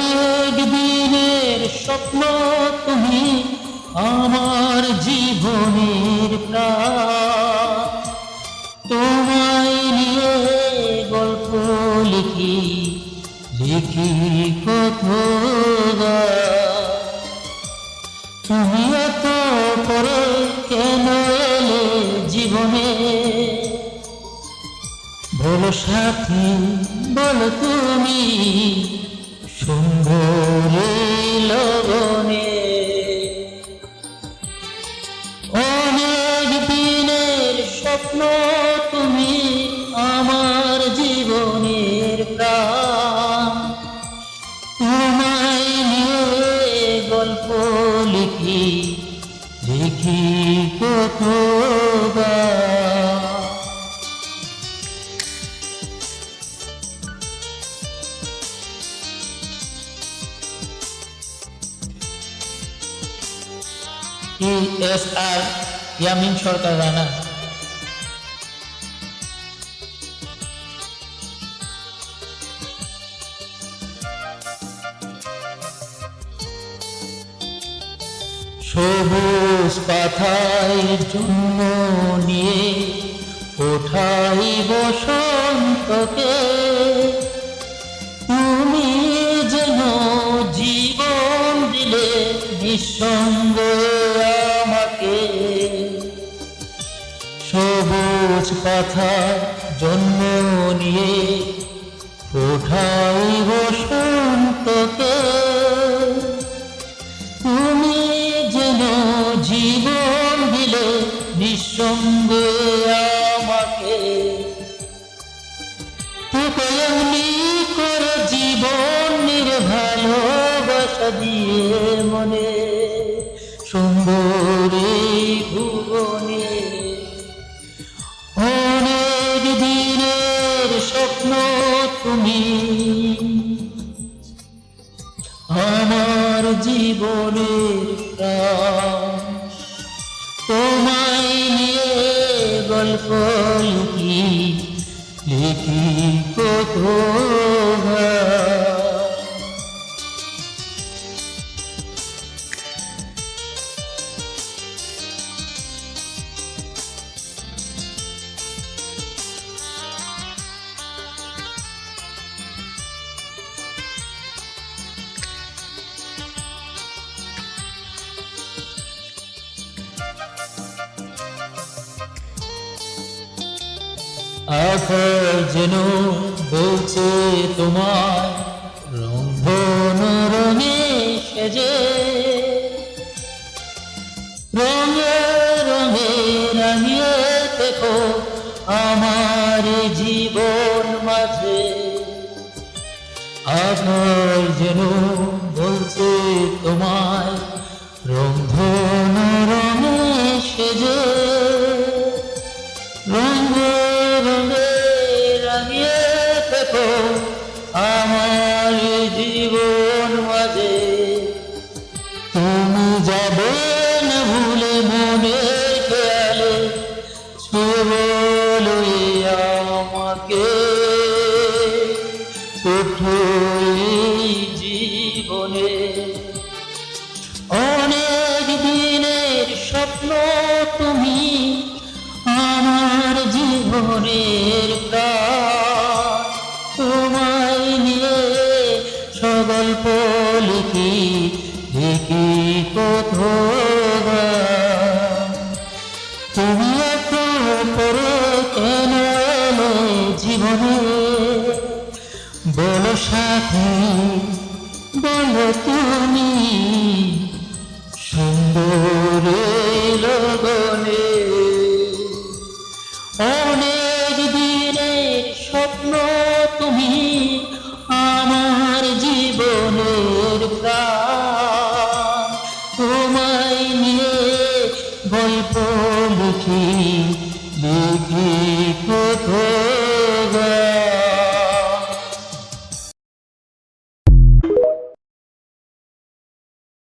অনেক দিনের স্বপ্ন তুমি আমার জীবনের প্রাণ। তোমায় নিয়ে গল্প লিখি লিখি কত গান। তুমি এত করে কেন এলে জীবনে, বলো সাথী বলো তুমি সুন্দর লগনে। অনেক দিনের স্বপ্ন তুমি আমার জীবনের প্রাণ। তোমায় নিয়ে গল্প লিখি লিখি কত গান। ESR ইয়ামিন সরকার রানা। সবুজ পাতায় জন্ম নিয়ে ওঠাই বসন্তকে, তুমি যেন জীবন দিলে নিঃসঙ্গ আমাকে। সবুজ পাতায় জন্ম নিয়ে ওঠাই বসন্তকে, তুমি যেন জীবন দিলে নিঃসঙ্গ আমাকে। তোকে এমনি করে জীবনের ভালোবাসা দিয়ে মনে সুন্দর ভুবনে। অনেক দিনের স্বপ্ন তুমি আমার জীবনের প্রাণ। তোমায় নিয়ে গল্প লিখি লিখি কত গান। আকাশ যেন বলছে তোমার রংধন রঙে সেজে, রঙে রঙে রাঙিয়ে দেখো আমার জীবন মাঝে। আকাশ যেন বলছে তোমায় রংধন রঙে সেজে, রঙে রঙে রাঙিয়ে দেখো আমার জীবন মাঝে। তুমি যাবে না ভুলে মনের খেয়ালে, ছুঁয়ে বলো আমাকে ছোট এই জীবনে। অনেক দিনের স্বপ্ন তুমি আমার জীবনের প্রাণ। তোমায় নিয়ে গল্প লিখি লিখি কত গান। তুমি এত করে কেন এলে জীবনে, বলো সাথী বলো তুমি সুন্দর লগনে। অনেক দিনের স্বপ্ন তুমি আমার জীবনের প্রাণ। তোমায় নিয়ে গল্প লিখি লিখি কত